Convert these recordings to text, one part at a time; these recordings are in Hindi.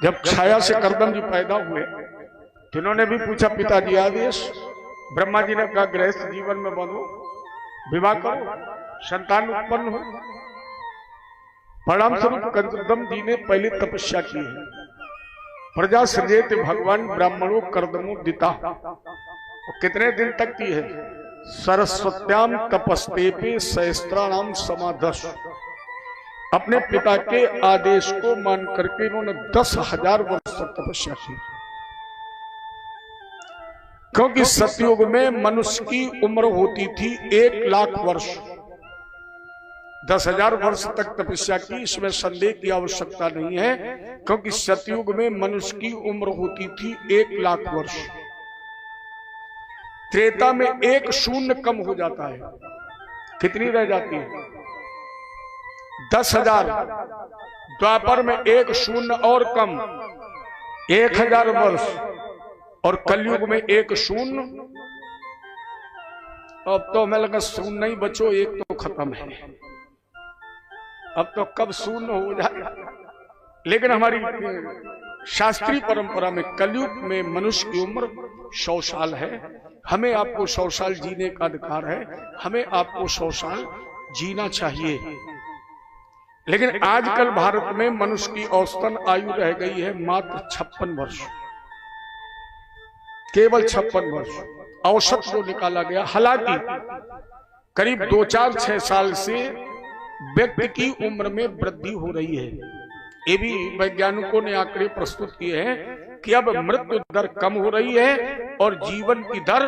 जब छाया से करदम जी पैदा हुए तो इन्होंने भी पूछा पिताजी आदेश। ब्रह्मा जी ने कहा गृहस्थ जीवन में बंधो, विवाह करो, संतान उत्पन्न हो। परिणाम स्वरूप करदम जी ने पहले तपस्या की है। प्रजा सृजेत भगवान ब्राह्मणों करदमो दिता। और कितने दिन तक की है? सरस्वत्याम तपस्तेपे सहस्त्राणाम समाधस। अपने पिता के आदेश को मान करके इन्होंने 10,000 वर्ष तक तपस्या की। क्योंकि सतयुग में मनुष्य की उम्र होती थी 1,00,000 वर्ष। 10,000 वर्ष तक तपस्या की, इसमें संदेह की आवश्यकता नहीं है, क्योंकि सतयुग में मनुष्य की उम्र होती थी 1,00,000 वर्ष। त्रेता में 1 शून्य कम हो जाता है। कितनी रह जाती है? 10,000। द्वापर में 1 शून्य और कम, 1,000 वर्ष। और कलयुग में 1 शून्य। अब तो हमें लगा शून्य नहीं बचो, 1 तो खत्म है। अब तो कब शून्य हो जाए। लेकिन हमारी शास्त्रीय परंपरा में कलयुग में मनुष्य की उम्र 100 साल है। हमें आपको 100 साल जीने का अधिकार है, हमें आपको 100 साल जीना चाहिए। लेकिन आजकल भारत में मनुष्य की औसतन आयु रह गई है मात्र 56 वर्ष। केवल 56 वर्ष औसत जो निकाला गया। हालांकि करीब 2-4-6 साल से व्यक्ति की उम्र में वृद्धि हो रही है। ये भी वैज्ञानिकों ने आंकड़े प्रस्तुत किए हैं कि अब मृत्यु दर कम हो रही है और जीवन की दर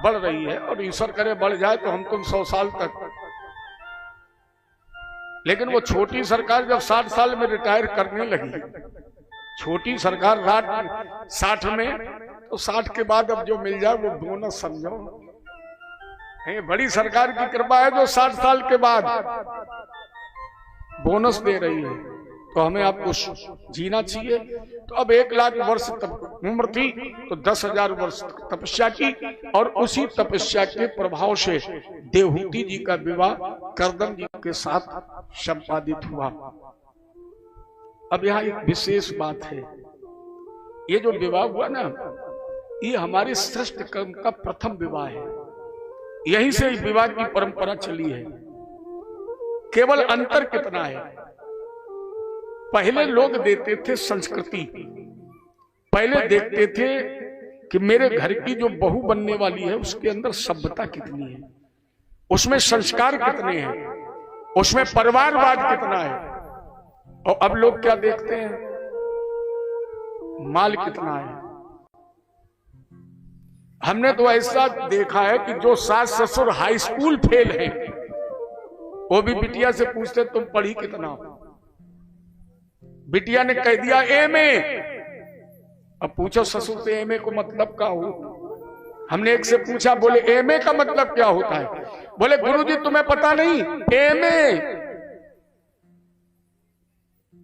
बढ़ रही है। और ईश्वर करे बढ़ जाए तो हम तुम 100 साल तक। लेकिन वो छोटी सरकार जब 60 साल में रिटायर करने लगी, छोटी सरकार 60 में, तो 60 के बाद अब जो मिल जाए वो बोनस समझो। बड़ी सरकार की कृपा है जो 60 साल के बाद बोनस दे रही है। तो हमें आपको जीना चाहिए। तो अब 1,00,000 वर्ष तक उम्र थी तो 10,000 वर्ष तपस्या की। और उसी तपस्या के प्रभाव से देवहूति जी का विवाह करदम जी के साथ संपादित हुआ। अब यहाँ एक विशेष बात है। ये जो विवाह हुआ ना, ये हमारे श्रेष्ठ कर्म का प्रथम विवाह है। यहीं से विवाह की परंपरा चली है। केवल अंतर कितना है? पहले लोग देते थे संस्कृति। पहले देखते थे कि मेरे घर की जो बहू बनने वाली है उसके अंदर सभ्यता कितनी है, उसमें संस्कार कितने हैं, उसमें परिवारवाद कितना है। और अब लोग क्या देखते हैं? माल कितना है। हमने तो ऐसा देखा है कि जो सास ससुर हाई स्कूल फेल हैं वो भी बिटिया से पूछते तुम पढ़ी कितना। बिटिया ने कह दिया एमए। अब पूछो ससुर से एमए को मतलब क्या हो। हमने एक से पूछा, बोले एमए का मतलब क्या होता है? बोले गुरुजी तुम्हें पता नहीं, एमए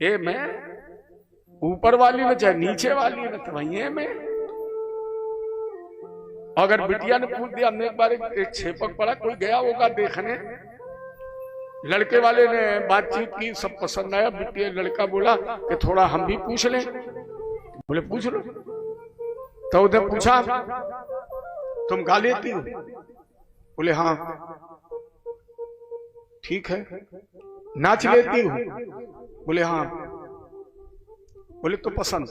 एमए ऊपर वाली में चाहे नीचे वाली में, तो वही एमए। अगर बिटिया ने पूछ दिया, हमने एक बार एक छेपक पड़ा, कोई गया होगा देखने, लड़के वाले ने बातचीत की, सब पसंद आया। बिटिया लड़का बोला कि थोड़ा हम भी पूछ लें। बोले पूछ लो। तो उधर पूछा तुम गा लेती हो? बोले हाँ। ठीक है। नाच लेती हो? बोले हाँ। बोले तो पसंद।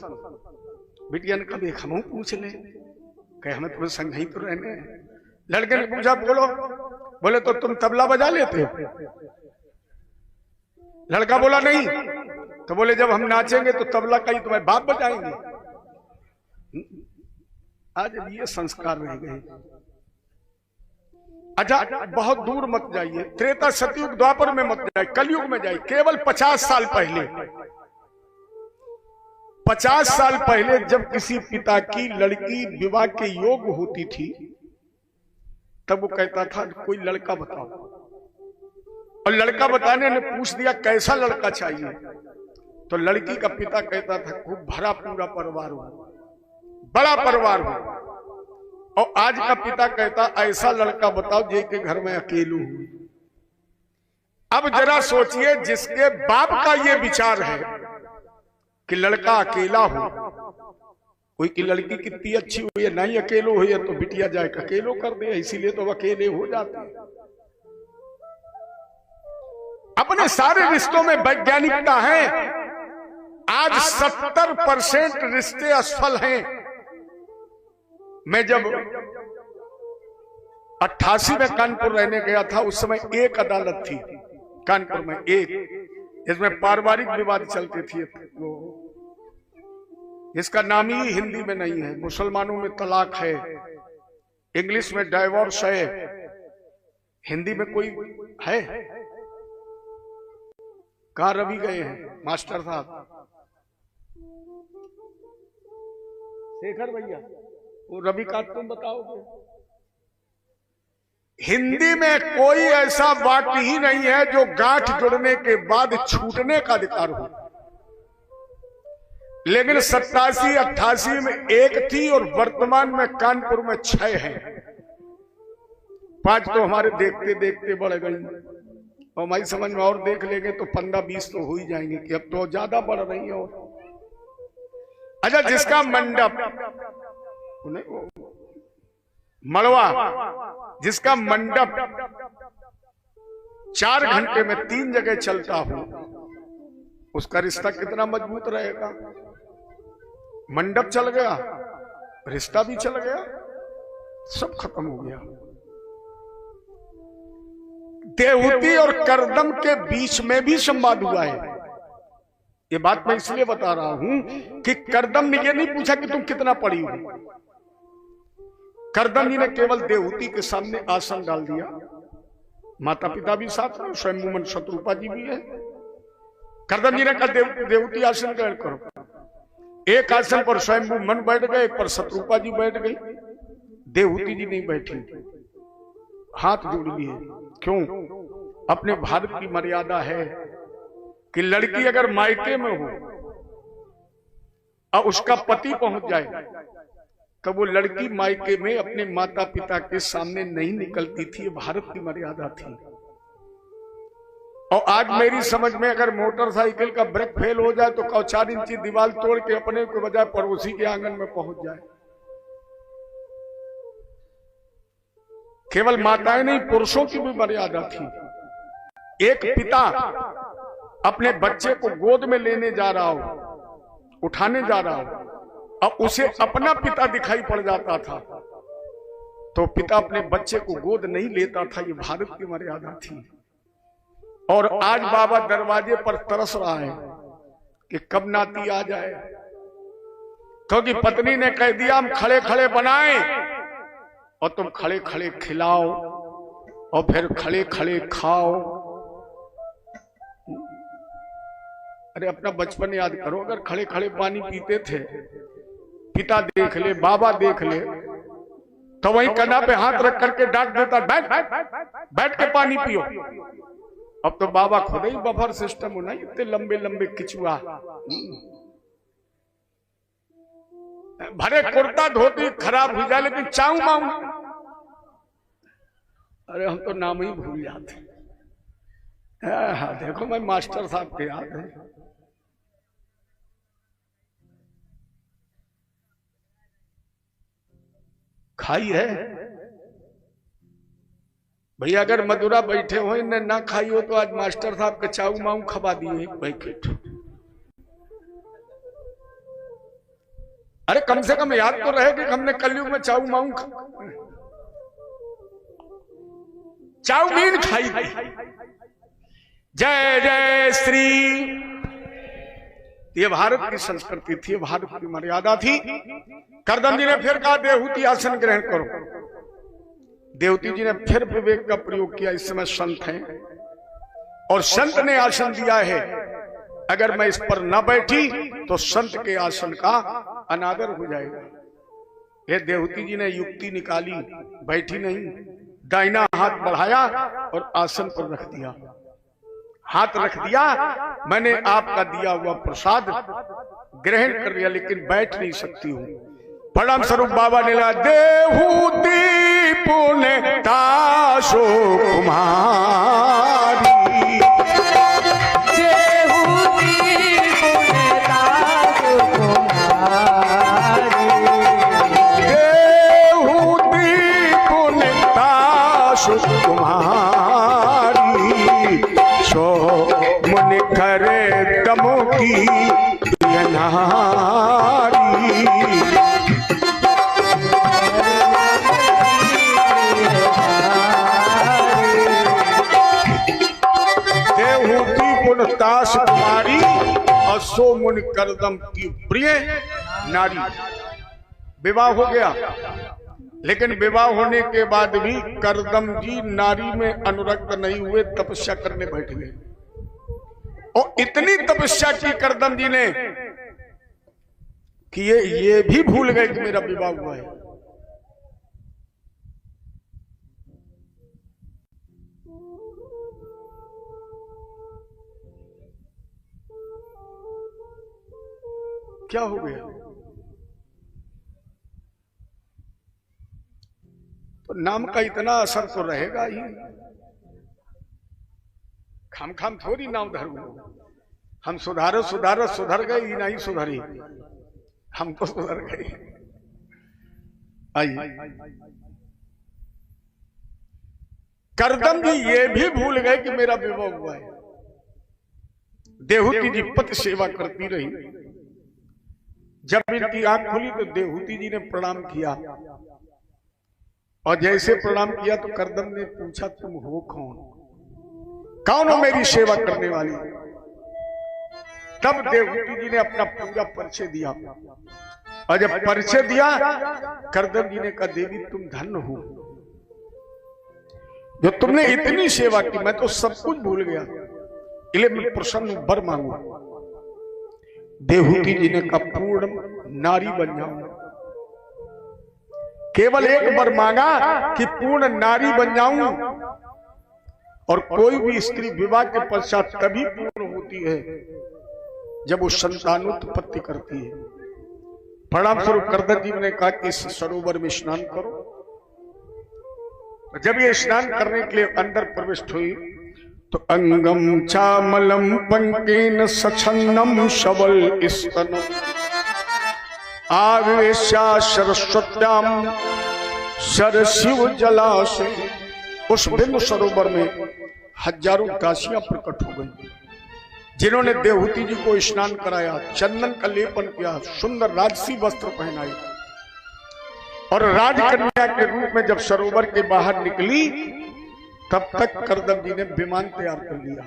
बिटिया ने कहा देख हम पूछ ले, कहे हमें तुम्हें संग ही तो रहने। लड़के ने पूछा बोलो। बोले तो तुम तबला बजा लेते हो? लड़का बोला नहीं। तो बोले जब हम नाचेंगे तो तबला का ही तुम्हारे बाप बजाएंगे। आज ये संस्कार रह गए। अच्छा बहुत दूर मत जाइए, त्रेता सतयुग द्वापर में मत जाइए, कलयुग में जाइए। केवल 50 साल पहले, 50 साल पहले जब किसी पिता की लड़की विवाह के योग्य होती थी तब वो कहता था कोई लड़का बताओ। और लड़का बताने ने पूछ दिया कैसा लड़का चाहिए, तो लड़की का पिता कहता था खूब भरा पूरा परिवार हो, बड़ा परिवार हो। और आज का पिता कहता ऐसा लड़का बताओ जिसके घर में अकेलू हूं। अब जरा सोचिए, जिसके बाप का ये विचार है कि लड़का अकेला हो, कोई की लड़की कितनी अच्छी हुई है, नहीं अकेलो हुई है तो बिटिया जाए अकेलो कर दे, इसीलिए तो अकेले हो जाते हैं। अपने सारे रिश्तों में वैज्ञानिकता है। आज 70% रिश्ते असफल हैं। मैं जब 88 में कानपुर रहने गया था, उस समय एक अदालत थी कानपुर में, एक, जिसमें पारिवारिक विवाद चलते थे। वो इसका नाम ही हिंदी में नहीं है। मुसलमानों में तलाक है, इंग्लिश में डाइवोर्स है, हिंदी में कोई है? कहां रवि गए हैं मास्टर साहब? शेखर भैया, वो रवि का तुम बताओगे? हिंदी में कोई ऐसा वाक्य ही नहीं है जो गांठ जुड़ने के बाद छूटने का अधिकार हो। लेकिन 87-88 में एक थी और वर्तमान में कानपुर में 6 हैं। 5 तो हमारे देखते देखते बढ़ गई, और हमारी समझ में और देख लेंगे तो 15-20 तो हो ही जाएंगे कि अब तो ज्यादा बढ़ रही है। और अच्छा, जिसका मंडप मड़वा, जिसका मंडप 4 घंटे में 3 जगह चलता हो, उसका रिश्ता कितना मजबूत रहेगा? मंडप चल गया, रिश्ता भी चल गया, सब खत्म हो गया। देवहूति और करदम के बीच में भी संवाद हुआ है। ये बात मैं इसलिए बता रहा हूं कि करदम ने ये नहीं पूछा कि तुम कितना पढ़ी हो। करदम जी ने केवल देवहूति के सामने आसन डाल दिया। माता पिता भी साथ में, स्वयं शत्रुपा जी भी है। करदम जी ने कहा देवहूति आसन ग्रहण करो। एक आसन पर स्वयं मन बैठ गए, एक पर शत्रुपा जी बैठ गई, देवहूति जी नहीं बैठी, हाथ जोड़ लिए। क्यों? अपने भारत की मर्यादा है कि लड़की अगर मायके में हो और उसका पति पहुंच जाए तो वो लड़की मायके में अपने माता पिता के सामने नहीं निकलती थी। भारत की मर्यादा थी। और आज मेरी समझ में अगर मोटरसाइकिल का ब्रेक फेल हो जाए तो 4 इंची दीवार तोड़ के अपने के बजाय पड़ोसी के आंगन में पहुंच जाए। केवल माताएं नहीं, पुरुषों की भी मर्यादा थी। एक पिता अपने बच्चे को गोद में लेने जा रहा हो, उठाने जा रहा हो, और उसे अपना पिता दिखाई पड़ जाता था तो पिता अपने बच्चे को गोद नहीं लेता था। ये भारत की मर्यादा थी। और आज बाबा दरवाजे पर तरस रहा है कि कब नाती आ जाए, क्योंकि पत्नी ने कह दिया हम खड़े खड़े बनाए और तुम खड़े खड़े खिलाओ और फिर खड़े खड़े खाओ। अरे अपना बचपन याद करो, अगर खड़े खड़े पानी पीते थे, पिता देख ले, बाबा देख ले, तो वही कन्हा पे हाथ रख करके डांट देता, बैठ बैठ के पानी पियो। अब तो बाबा खुद ही बफर सिस्टम होना, इतने लंबे लंबे किचुआ, भरे कुर्ता धोती खराब हो जाए लेकिन चाऊ माऊ। अरे हम तो नाम ही भूल जाते। हाँ, देखो मैं मास्टर साहब के याद है। खाई है भैया, अगर मधुरा बैठे हो इन्हें ना खाई हो तो आज मास्टर साहब के चाऊ माऊ खबा दिए एक पैकेट। अरे कम से कम याद तो रहे कि हमने कलयुग में चाऊ माऊ चाउमीन खाई थी। जय जय श्री। ये भारत की संस्कृति थी, भारत की मर्यादा थी। करदम जी ने फिर कहा देवहूति आसन ग्रहण करो। देवहूति जी ने फिर विवेक का प्रयोग किया। इस समय संत हैं और संत ने आसन दिया है, अगर मैं इस पर न बैठी तो संत के आसन का अनादर हो जाएगा। ये देवहूति जी ने युक्ति निकाली, बैठी नहीं, दाहिना हाथ बढ़ाया और आसन पर रख दिया। हाथ रख दिया, मैंने आपका दिया हुआ प्रसाद ग्रहण कर लिया लेकिन बैठ नहीं सकती हूँ। परम स्वरूप बाबा ने ला देवहूति पुण्य ताशो कुमारी, देवहूति पुण्य ताशो नारी। देहूती गुणतास कुमारी असो मुनि करदम की प्रिय नारी। विवाह हो गया, लेकिन विवाह होने के बाद भी करदम जी नारी में अनुरक्त नहीं हुए, तपस्या करने बैठ गए। और इतनी तपस्या की करदम जी ने कि ये भी भूल गए कि मेरा विवाह हुआ है। क्या हो गया? तो नाम का इतना असर तो रहेगा ही। खाम खाम थोड़ी नाम धरू। हम सुधर गए ही नहीं सुधरी, हम तो सुधर गए। आइए, करदम जी ये भी भूल गए कि मेरा विवाह हुआ है। देहूती जी पति सेवा करती रही। जब इनकी आंख खुली तो देहूती जी ने प्रणाम किया, और जैसे प्रणाम किया तो करदम ने पूछा, तुम हो कौन? कौन हो मेरी सेवा करने वाली? तब देवहूति जी ने अपना पूरा परिचय दिया, और जब परिचय दिया करदम जी ने कहा, देवी तुम धन्य हो जो तुमने इतनी सेवा की, मैं तो सब कुछ भूल गया, इसलिए मैं प्रसन्न वर मांगू। देवहूति जी ने कहा, पूर्ण नारी बन जाऊं। केवल एक वर मांगा कि पूर्ण नारी बन जाऊं। और कोई भी स्त्री विवाह के पश्चात तभी पूर्ण होती है जब वो संतानोत्पत्ति करती है। परिणाम स्वरूप करदम जी ने कहा कि इस सरोवर में स्नान करो। जब ये स्नान करने के लिए अंदर प्रविष्ट हुई तो अंगम चामलम पंकेन सछन्नम शबल स्तनम आवेशा सरस्वत्याम सरशिव जलाशय। उस बिंदु सरोवर में हजारों दासियां प्रकट हो गई, जिन्होंने देवहूति जी को स्नान कराया, चंदन का लेपन किया, सुंदर राजसी वस्त्र पहनाए, और राजकन्या के रूप में जब सरोवर के बाहर निकली तब तक करदम जी ने विमान तैयार कर लिया,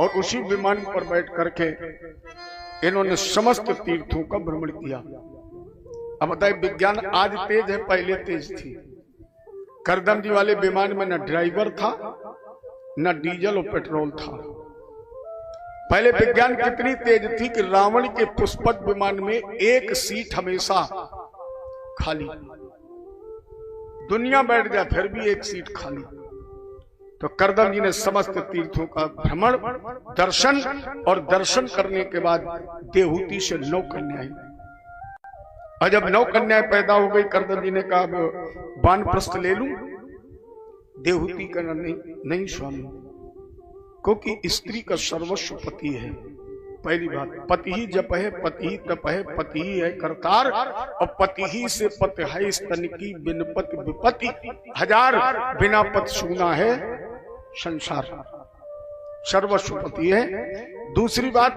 और उसी विमान पर बैठ करके इन्होंने समस्त तीर्थों का भ्रमण किया। अब बताइए, विज्ञान आज तेज है, पहले तेज थी। करदम जी वाले विमान में न ड्राइवर था, न डीजल और पेट्रोल था। पहले विज्ञान कितनी तेज थी कि रावण के पुष्पक विमान में एक सीट हमेशा खाली, दुनिया बैठ जाए फिर भी एक सीट खाली। तो करदम जी ने समस्त तीर्थों का भ्रमण, दर्शन, और दर्शन करने के बाद देवहूति से 9 कन्याएं। और जब 9 कन्याएं पैदा हो गई, करदम जी ने कहा वानप्रस्थ ले लूं। देवहूति का नहीं स्वामी, क्योंकि स्त्री का सर्वस्व पति है। पहली बात, पति ही जप है, पति ही तप है, पति ही है करतार, और पति ही से पति है स्तन की बिन पति विपत्ति, हजार बिना पति सूना है संसार। सर्वस्व पति है। दूसरी बात,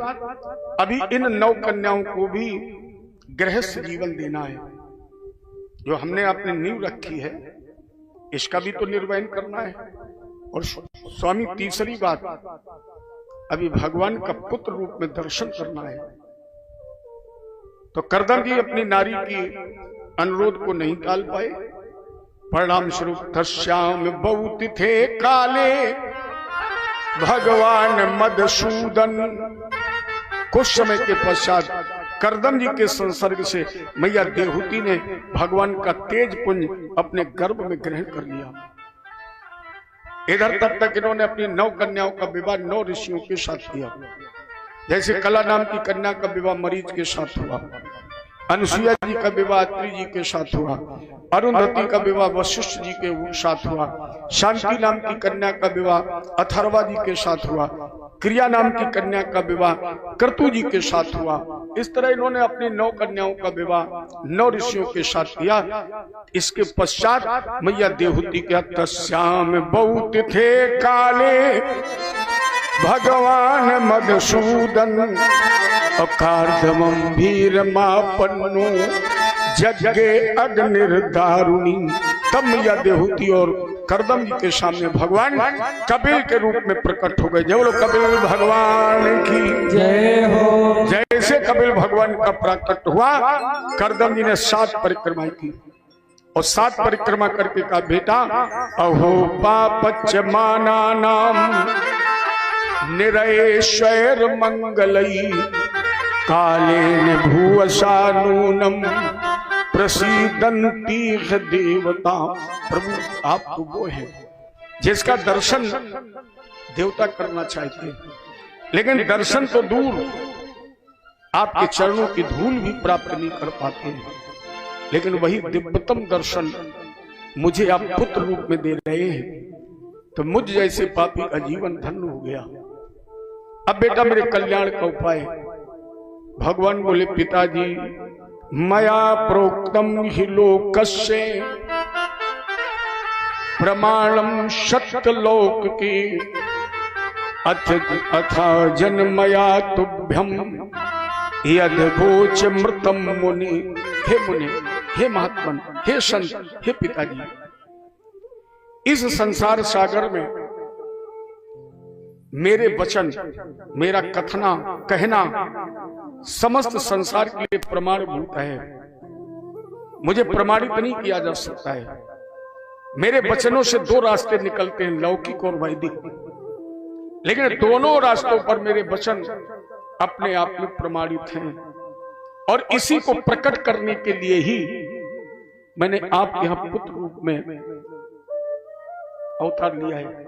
अभी इन 9 कन्याओं को भी गृहस्थ जीवन देना है। जो हमने अपनी नींव रखी है इसका भी तो निर्वहन करना है। और स्वामी तीसरी बात, अभी भगवान का पुत्र रूप में दर्शन करना है। तो करदम जी अपनी नारी की अनुरोध को नहीं टाल पाए। परिणाम स्वरूप तस्याम बहुत थे काले भगवान मधुसूदन। कुछ समय के पश्चात करदम जी के संसर्ग से मैया देवहूति ने भगवान का तेज पुंज अपने गर्भ में ग्रहण कर लिया। इधर तब तक इन्होंने अपनी 9 कन्याओं का विवाह 9 ऋषियों के साथ किया। जैसे कला नाम की कन्या का विवाह मरीच के साथ हुआ, अनुसुईया जी का विवाह अत्रि जी के साथ हुआ, अरुंधति का विवाह वशिष्ठ जी के साथ हुआ, शांति नाम की कन्या का विवाह अथर्वा जी के साथ हुआ, क्रिया नाम की कन्या का विवाह क्रतु जी के साथ हुआ। इस तरह इन्होंने अपनी 9 कन्याओं का विवाह 9 ऋषियों के साथ किया। इसके पश्चात मैया देवहूति के तस्याम बहुत थे काले भगवान मधुसूदन। अकार्दमं भीरमापन्नो जज्ञे अग्निर्दारुणी। तब मैया देहूती और करदम जी के सामने भगवान कपिल के रूप में प्रकट हो गए। जय बोलो कपिल भगवान की जय हो। जैसे कपिल भगवान का प्रकट हुआ, करदम जी ने 7 परिक्रमा की और 7 परिक्रमा करके कहा, बेटा अहो पापच माना नाम निरयेश्वर मंगलई कालेन भुवसानूनम प्रसीदंती देवता। प्रभु आप तो वो है जिसका दर्शन देवता करना चाहते हैं, लेकिन दर्शन तो दूर, आपके चरणों की धूल भी प्राप्त नहीं कर पाते हैं, लेकिन वही दिव्यतम दर्शन मुझे आप पुत्र रूप में दे रहे हैं, तो मुझ जैसे पापी का जीवन धन्य हो गया। अब बेटा मेरे कल्याण का उपाय। भगवान बोले, पिताजी मया प्रोक्तम हि लोकस्य प्रमाणम सत्यलोक की अथा जन्मया तुभ्यम यद्भोच मृतम मुनि। हे मुनि, हे महात्मन, हे संत, हे पिताजी, इस संसार सागर में मेरे वचन, मेरा कथना कहना समस्त संसार के लिए प्रमाणभूत है। मुझे प्रमाणित नहीं किया जा सकता है। मेरे वचनों से 2 रास्ते निकलते हैं, लौकिक और वैदिक, लेकिन दोनों रास्तों पर मेरे वचन अपने आप में प्रमाणित हैं। और इसी को प्रकट करने के लिए ही मैंने आपके यहां पुत्र रूप में अवतार लिया है।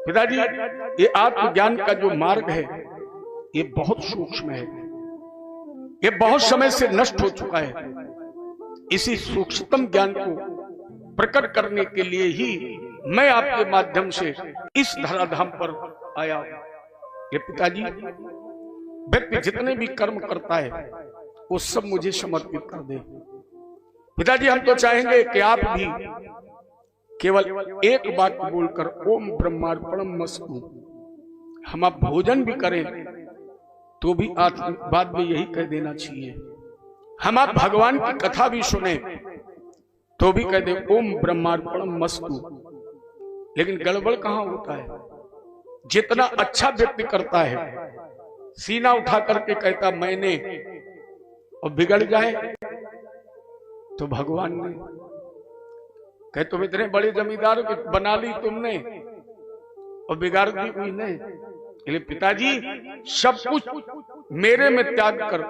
पिताजी, ये आत्मज्ञान का जो मार्ग है ये बहुत सूक्ष्म है, ये बहुत समय से नष्ट हो चुका है। इसी सूक्ष्मतम ज्ञान को प्रकट करने के लिए ही मैं आपके माध्यम से इस धराधाम पर आया। ये पिताजी, व्यक्ति जितने भी कर्म करता है वो सब मुझे समर्पित कर दे। पिताजी, हम तो चाहेंगे कि आप भी केवल एक बात बोलकर ओम ब्रह्मार्पणमस्तु, हम आप भोजन भी करें तो भी बाद में यही कह देना चाहिए। हम आप भगवान की कथा भी सुने तो भी कह दे ओम ब्रह्मार्पणमस्तु। लेकिन गड़बड़ कहां होता है? जितना अच्छा व्यक्ति करता है, सीना उठा करके कहता मैंने, और बिगड़ जाए तो भगवान ने कहे तुम इतने बड़े जमींदार बना ली तुमने और बिगाड़ दी हुई ने। इसलिए पिताजी, सब कुछ मेरे में त्याग कर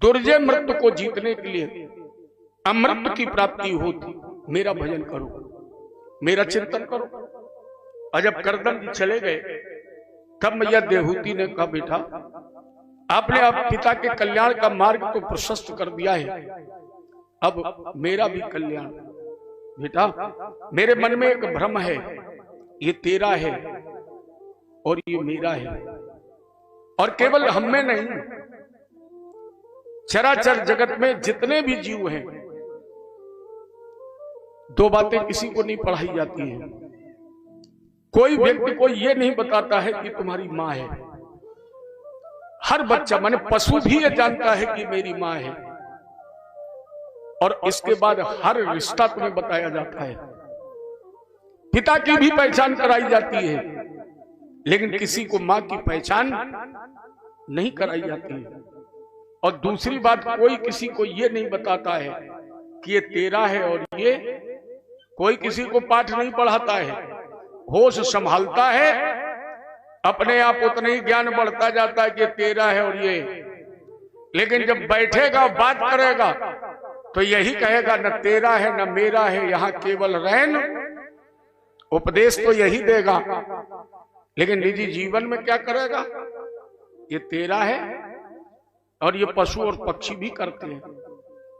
दुर्जय मृत्यु को जीतने के लिए अमृत की प्राप्ति होती, मेरा भजन करो, मेरा चिंतन करो। और जब करदम जी चले गए तब मैया देहूती ने कहा, बेटा आपने आप पिता के कल्याण का मार्ग तो प्रशस्त कर दिया है, अब मेरा भी कल्याण। बेटा, मेरे मन में एक भ्रम है, ये तेरा है और ये मेरा है, और केवल हम में नहीं, चराचर जगत में जितने भी जीव हैं, 2 बातें किसी को नहीं पढ़ाई जाती हैं। कोई व्यक्ति को ये नहीं बताता है कि तुम्हारी माँ है। हर बच्चा, माने पशु भी ये जानता है कि मेरी माँ है, और इसके बाद हर रिश्ता तुम्हें बताया जाता है। पिता की भी पहचान कराई जाती है, लेकिन किसी को माँ की पहचान नहीं कराई जाती है। और दूसरी बात, कोई किसी को ये नहीं बताता है कि ये तेरा है, और ये कोई किसी को पाठ नहीं पढ़ाता है। होश संभालता है, अपने आप उतना ही ज्ञान बढ़ता जाता है कि तेरा है और ये, लेकिन जब बैठेगा बात करेगा तो यही कहेगा न तेरा है न मेरा है, यहां केवल रहन। उपदेश तो यही देगा, लेकिन निजी जीवन में क्या करेगा? ये तेरा है, और ये पशु और पक्षी भी करते हैं।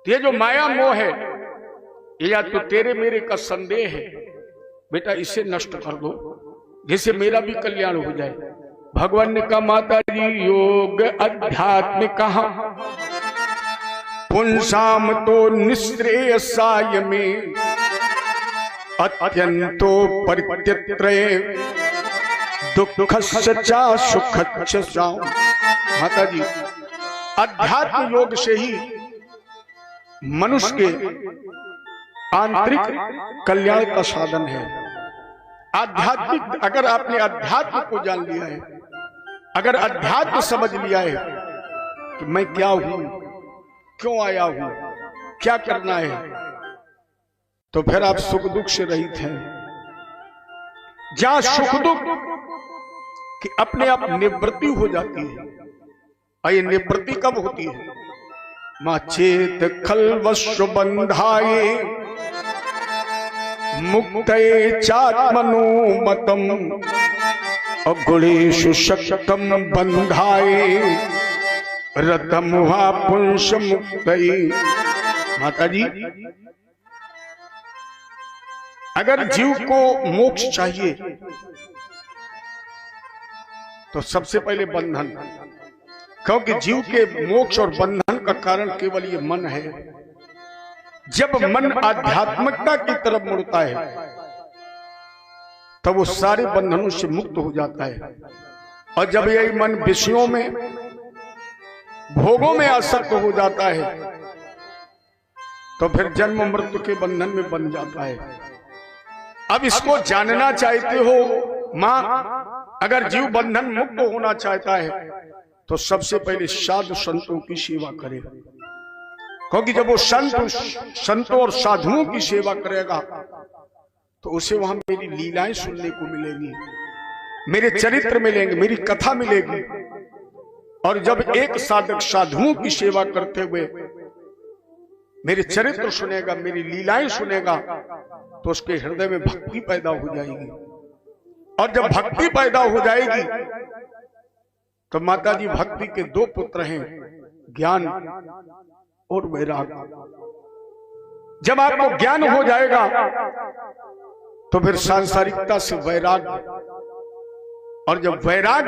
ये जो माया मोह है, ये या तो तेरे मेरे का संदेह है। बेटा, इसे नष्ट कर दो जिससे मेरा भी कल्याण हो जाए। भगवान ने कहा, माता जी योग अध्यात्म कहा पुंसाम तो निश्रेयसाय में अत्यंतो परित्यत्रये दुःखस्य च सुखस्य च। माता जी, अध्यात्म योग से ही मनुष्य के आंतरिक कल्याण का साधन है। आध्यात्मिक, अगर आपने अध्यात्म को जान लिया है, अगर अध्यात्म समझ लिया है कि मैं क्या हूं, क्यों आया हूं, क्या करना है, तो फिर आप सुख दुख से रहित हैं। जहां सुख दुख कि अपने आप निवृत्ति हो जाती है। और ये निवृत्ति कब होती है? मां चेत खलवश्व बंधाए मुक्तये चात्मनोमतम अगुणेषु शक्तम बंधाए रतम हुआ पुंस मुक्तये। माता जी, अगर जीव को मोक्ष चाहिए तो सबसे पहले बंधन, क्योंकि जीव के मोक्ष और बंधन का कारण केवल ये मन है। जब मन आध्यात्मिकता की तरफ मुड़ता है तब वो सारे बंधनों से मुक्त हो जाता है। और जब यही मन विषयों में, भोगों में आसक्त हो जाता है तो फिर जन्म मृत्यु के बंधन में बन जाता है। अब इसको जानना चाहते हो मां, अगर जीव बंधन मुक्त होना चाहता है तो सबसे पहले साधु संतों की सेवा करे, क्योंकि जब वो संतों और साधुओं की सेवा करेगा तो उसे वहां मेरी लीलाएं सुनने को मिलेंगी, मेरे चरित्र मिलेंगे, मेरी कथा मिलेगी। और जब एक साधक साधुओं की सेवा करते हुए मेरे चरित्र सुनेगा, मेरी लीलाएं सुनेगा, तो उसके हृदय में भक्ति पैदा हो जाएगी। और जब भक्ति पैदा हो जाएगी तो माता जी, भक्ति के दो पुत्र हैं, ज्ञान और वैराग। जब आपको ज्ञान हो जाएगा तो फिर सांसारिकता से वैराग, और जब वैराग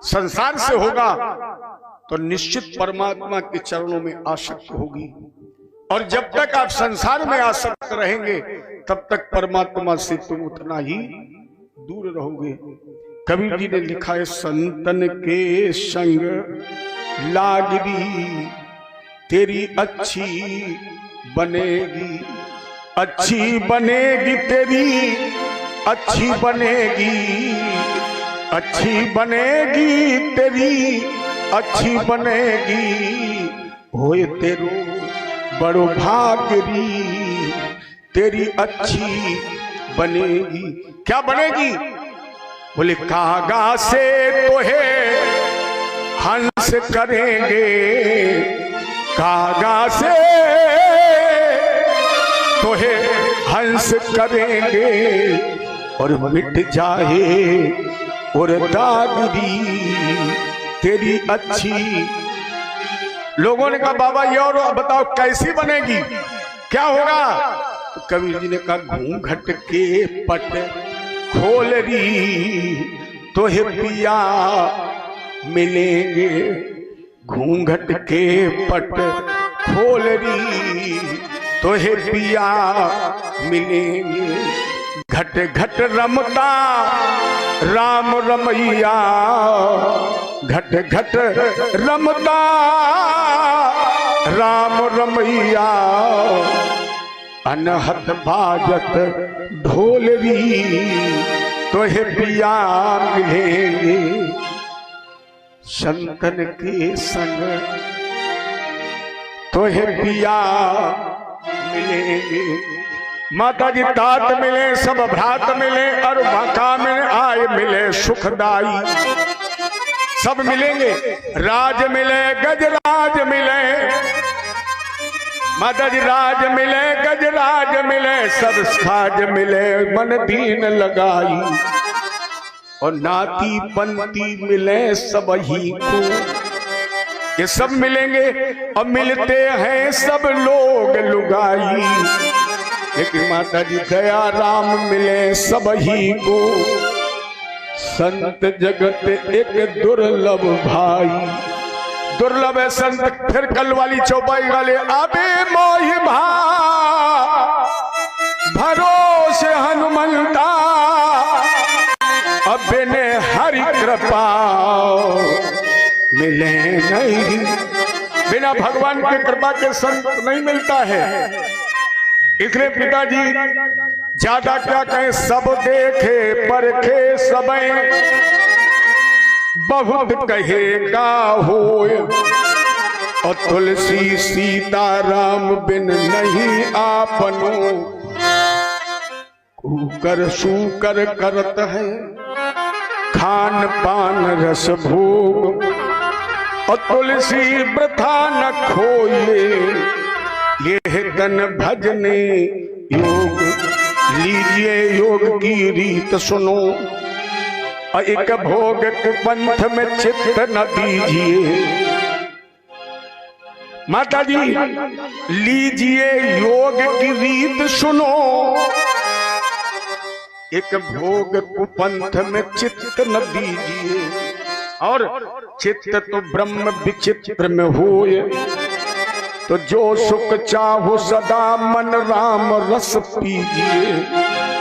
संसार से होगा तो निश्चित परमात्मा के चरणों में आसक्त होगी। और जब तक आप संसार में आसक्त रहेंगे तब तक परमात्मा से तुम उतना ही दूर रहोगे। कबीर जी ने लिखा है, संतन के संग लागरी तेरी अच्छी बनेगी, अच्छी बनेगी तेरी, अच्छी बनेगी, अच्छी बनेगी तेरी, अच्छी बनेगी। होए तेरो बड़ो भागरी तेरी अच्छी बनेगी। क्या बनेगी? बोले कागा से तो है हंस करेंगे, कागा से तो है हंस करेंगे, और मिट जाए और दागरी तेरी अच्छी। लोगों ने कहा बाबा ये और बताओ कैसी बनेगी, क्या होगा? तो कबीर जी ने कहा, घूंघट के पट खोल री तो है पिया मिलेंगे, घूंघट के पट खोल री तो है पिया मिलेंगे। घट घट रमता राम रमैया, घट घट रमता राम रमैया, अनहत बाजत ढोलरी तो है पिया मिलेंगे। संतन के संग तो है पिया मिलेंगे। माता जी, तात मिले सब भ्रात मिले, और भका में आए मिले सुखदाई। सब मिलेंगे, राज मिले गजराज मिले, माता जी राज मिले गजराज मिले, सब साज मिले मन दीन लगाई। और नाती पंती मिले सब ही को, ये सब मिलेंगे। और मिलते हैं सब लोग लुगाई, लेकिन माता जी दया राम मिले सब ही को। संत जगत एक दुर्लभ भाई, दुर्लभ है संत। फिर कल वाली चौपाई गाले, आबे मोहि भा भरोसे हनुमंता, अबे ने हरि कृपा मिले नहीं। बिना भगवान की कृपा के संत नहीं मिलता है। इसलिए पिताजी ज्यादा क्या कहें, सब देखे परखे सबे बहुत कहेगा होय, और तुलसी सीता राम बिन नहीं आपनो, कूकर शूकर करत है खान पान रस भोग, और तुलसी वृथा न खोए, ये तन भजने योग। लीजिए योग की रीत सुनो, और एक भोग कुपंथ में चित्त न दीजिए। माता जी लीजिए योग की रीत सुनो, एक भोग कुपंथ में चित्त न दीजिए। और चित्त तो ब्रह्म विचित्र में होए, तो जो सुख चाहो सदा मन राम रस पीजिए।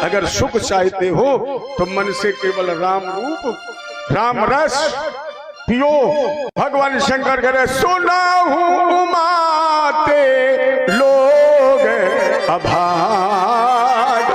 अगर सुख चाहते हो तो मन से केवल राम रूप राम रस पियो। भगवान शंकर करे सुना हूं माते लोग अभाग,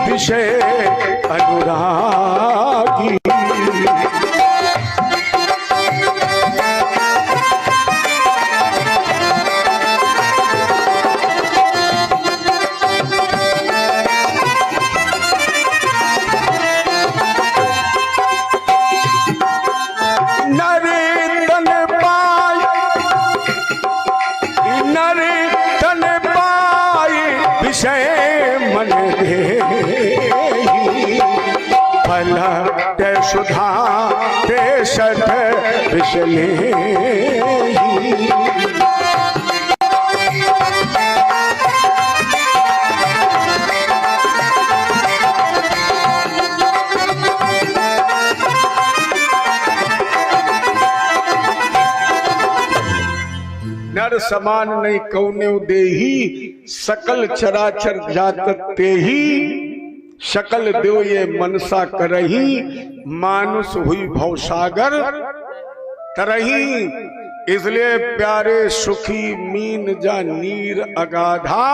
विषय अनुरागी। नरे तन पाए विषय मन दे, फल ते सुधा ते सठ विषले। नर समान नहीं कौने देही, सकल चराचर जात तेही। शकल देव ये मनसा करही, मानुष हुई भवसागर तरही। इसलिए प्यारे सुखी मीन जा नीर अगाधा,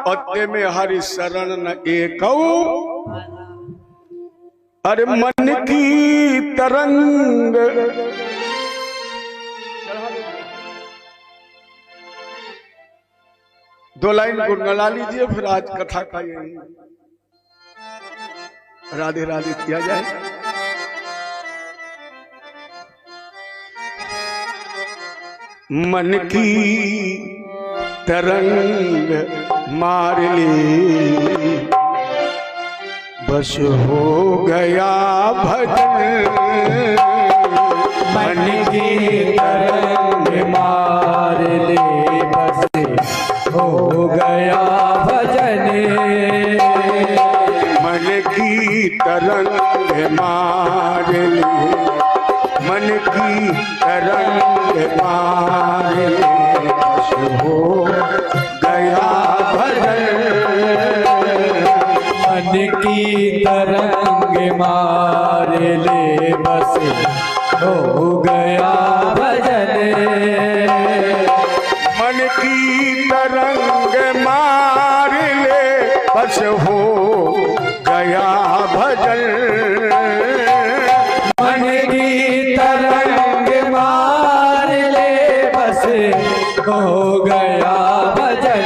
और ते में हरि शरण न एकौ। अरे मन की तरंग दो लाइन गुनगुना लीजिए, फिर आज कथा का यही राधे राधे किया जाए। मन की तरंग मार ली, बस हो गया भजन। मन की तरंग मार ले, बस हो गया भजन। मन की तरंग मार ले, मन की तरंग मार ले, बस हो गया भजन। मन की तरंग मार ले, बस हो गया भजन। मन की तरंग मार ले, बस हो गया भजन। मन की तरंग मार ले, बस हो गया भजन।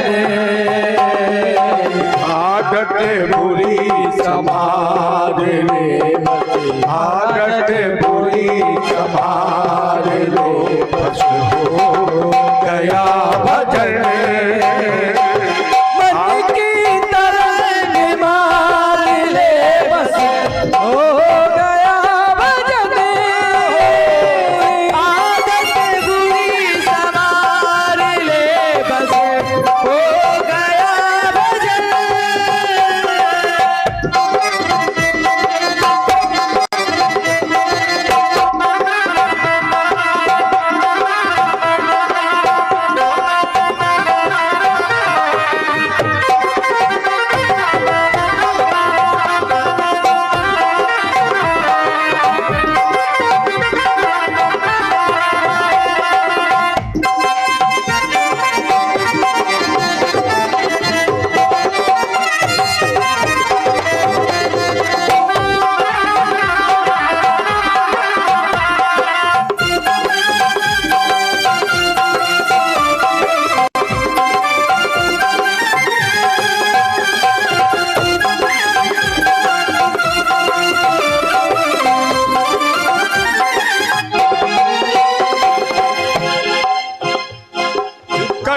आदत बुरी संभाल ले, आदत बुरी संभाल ले, बस हो गया भजन। मन की तरंग मार ले, बस हो गया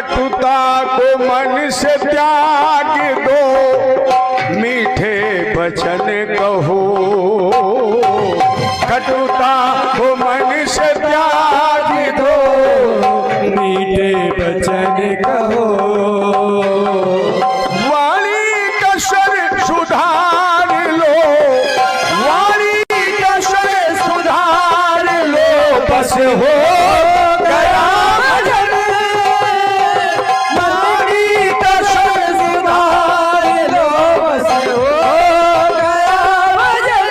कटुता को मन से त्याग दो, मीठे वचन कहो। कटुता को मन से त्याग दो, मीठे वचन कहो। वाणी का स्वर सुधार लो, वाणी का स्वर सुधार लो, बस हो गया भजन। वाणी का स्वर सुधार लो, बस हो गया भजन।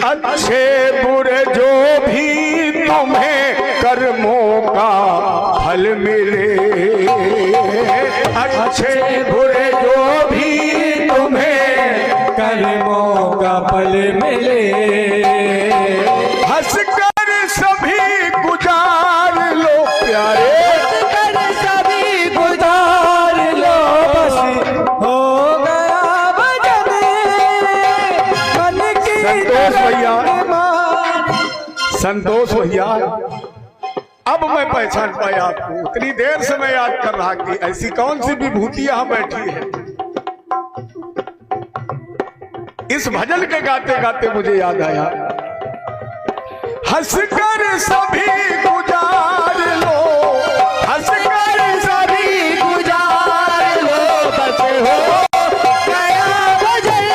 अच्छे बुरे जो भी तुम्हें कर्मों का फल मिले, अच्छे बुरे जो भी तुम्हें कर्मों का फल मिले। हंसकर सभी गुजार लो प्यारे, हंसकर सभी गुजार लो, बस हो गया भजन। मन की संतोष भैया, तरंग संतोष भैया, अब मैं पहचान पाया आपको। इतनी देर से मैं याद कर रहा कि ऐसी कौन सी विभूति यहां बैठी है। इस भजन के गाते गाते मुझे याद आया, हंसकर सभी गुजार लो, हंसकर सभी गुजार लो, बस हो गया भजन।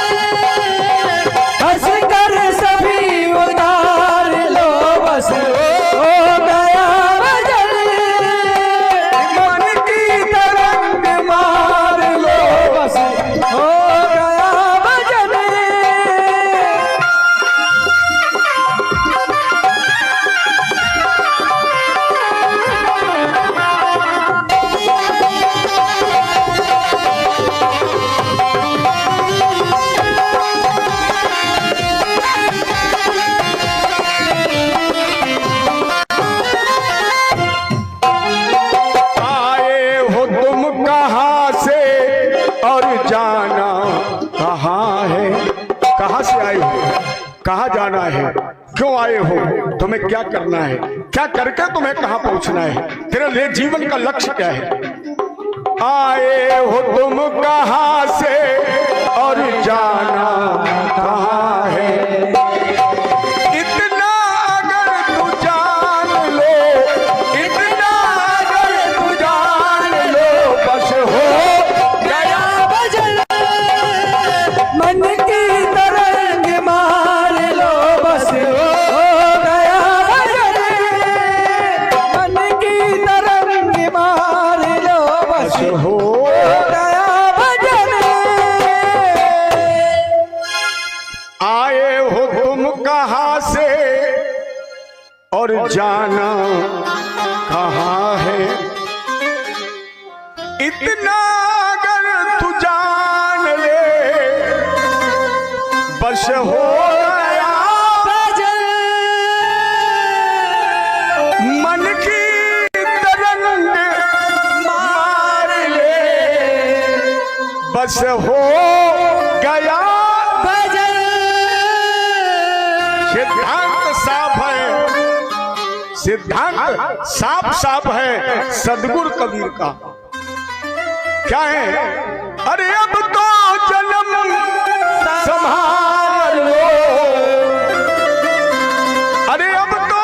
हंसकर सभी उधार लो, बस हो गया भजन। मन की तरंग मार लो, बस हो गया भजन। आए हो तुम कहाँ से और जाना कहाँ है। कहाँ से आए हो, कहाँ जाना है, क्यों आए हो, तुम्हें क्या करना है, क्या करके तुम्हें कहाँ पहुंचना है, तेरे लिए जीवन का लक्ष्य क्या है। आए हो तुम कहाँ से और जाना कहाँ है। इतना अगर तू जान लो, इतना अगर तू जान लो, बस हो गया भजन। मन की तरंग मार लो, बस हो गया भजन। मन की तरंग मार लो, बस हो गया भजन। आए हो तुम कहाँ से और जाना कहाँ है। इतना अगर तू जान ले, बस हो गया भजन। मन की तरंग मार ले, बस हो गया। भजन। सिद्धांत साफ है, सिद्धांत साफ साफ है सदगुरु कबीर का। क्या है, अरे अब तो जन्म संभाल लो, अरे अब तो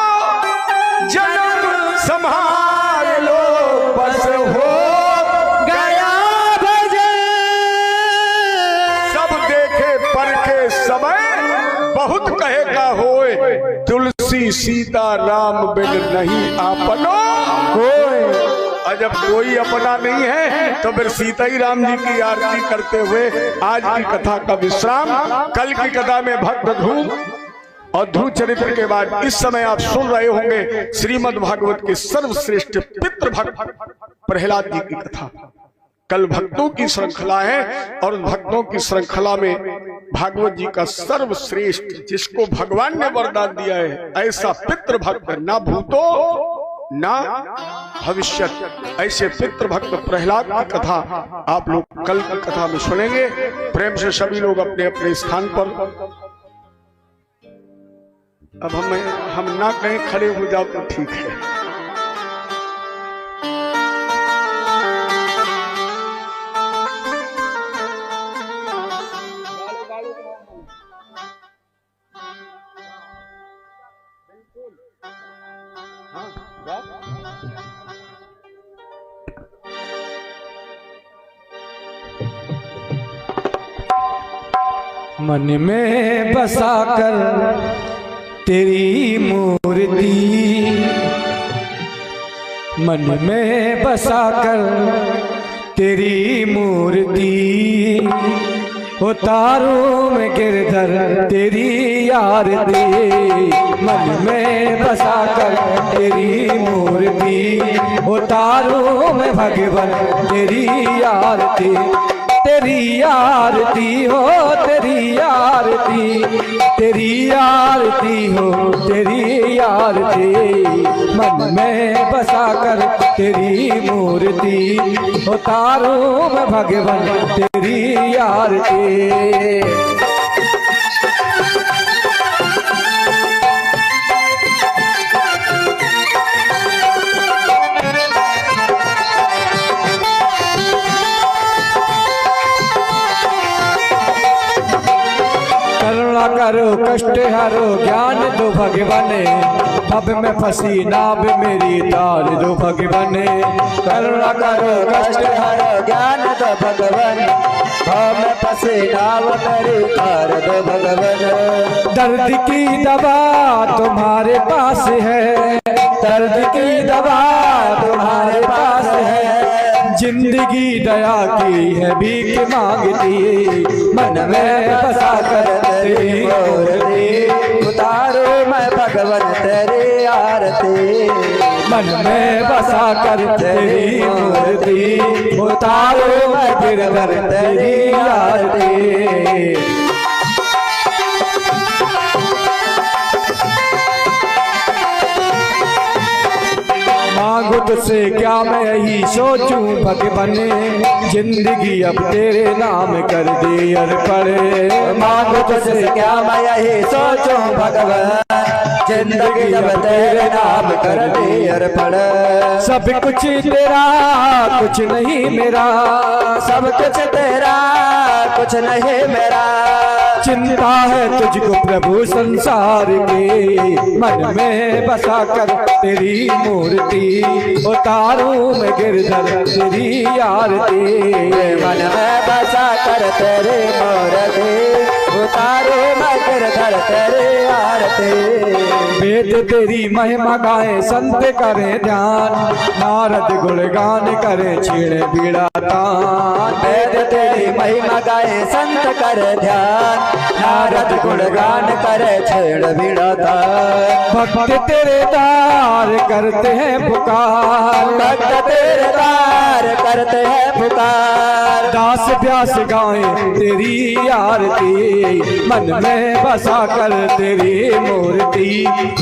जन्म संभाल लो, बस हो गया भजन। सब देखे परखे समय बहुत कहेगा होए, तुलसी सीता राम बिन नहीं आपनो कोई। और जब कोई अपना नहीं है तो फिर सीता ही राम जी की आरती करते हुए आज की कथा का विश्राम। कल की कथा में भक्त ध्रुव और ध्रुव चरित्र के बाद इस समय आप सुन रहे होंगे श्रीमद् भागवत के सर्वश्रेष्ठ पितृ भक्त प्रहलाद जी की कथा। कल भक्तों की श्रृंखला है और भक्तों की श्रृंखला में भागवत जी का सर्वश्रेष्ठ जिसको भगवान ने वरदान दिया है ऐसा पितृ भक्त ना भूतो ना भविष्य, ऐसे पितृ भक्त प्रहलाद की कथा आप लोग कल की कथा में सुनेंगे। प्रेम से सभी लोग अपने अपने स्थान पर। अब हम ना कहीं खड़े हो जाओ तो ठीक है। मन में बसा कर तेरी मूर्ति, मन में बसा कर तेरी मूर्ति, उतारूं मैं गिरधर तेरी आरती। मन में बसा कर तेरी मूर्ति, उतारूं मैं भगवान तेरी आरती। तेरी आरती हो तेरी आरती, तेरी आरती हो तेरी आरती। मन में बसा कर तेरी मूर्ति, उतारूं मैं भगवान तेरी आरती। करुणा करो कष्ट हरो ज्ञान दो भगवाने, अब मैं फंसी नाव मेरी तार दो भगवाने। करुणा करो कष्ट हरो ज्ञान दो भगवान, अब मैं फंसी नाव मेरी तार दो भगवान। दर्द की दवा तुम्हारे पास है, दर्द की दवा तुम्हारे पास है। जिंदगी दया की है भीख मांगती, मन में बसा कर तेरी मूर्ति, उतारो मैं भगवान तेरी आरती। मन में बसा कर तेरी मूर्ति, उतारो मैं गिरधर तेरी आरती। मांगू तुझसे क्या मैं यही सोचूं भगवान, जिंदगी अब तेरे नाम कर दे अर्पण। मांगू तुझसे क्या मैं यही सोचूं भगवान, जिंदगी अब तेरे नाम कर दे अर्पण। सब कुछ तेरा कुछ नहीं मेरा, सब कुछ तेरा कुछ नहीं मेरा। चिंता है तुझको प्रभु संसार की, मन में बसा कर तेरी मूर्ति, उतारूं मैं गिरधर तेरी आरती। मन में बसा कर तेरी मूर्ति, उतारूं मैं गिरधर तेरी आरती। वेद तेरी महिमा गाए संत करे ध्यान, नारद गुणगान करे छेड़े बीड़ा तान। वेद तेरी महिमा गाए संत करे ध्यान, नारद गुणगान करे छेड़ बीड़ा तान। भक्त तेरे दार करते हैं पुकार, भक्त तेरे दार करते हैं पुकार। दास व्यास गाए तेरी आरती, मन में बसा कर तेरी मूर्ति,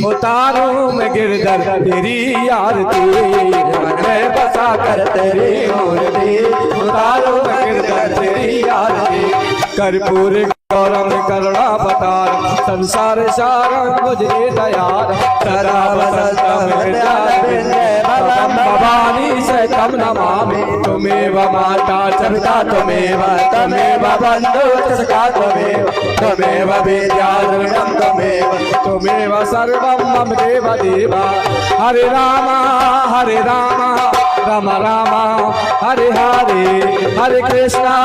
उतारूं मैं गिरधर तेरी आरती। मन में बसा कर तेरी मूर्ति, उतारूं मैं गिरधर तेरी आरती। कर्पूर गौरम करुणावतार, संसार सारं मुझे दयाल। भवानी से तम नमामि, तुमेव माता च पिता त्वमेव, त्वमेव बन्धुश्च सखा त्वमेव, त्वमेव विद्या द्रविणं त्वमेव, त्वमेव सर्वं मम देव देव। हरे राम राम राम हरे हरे, हरे कृष्णा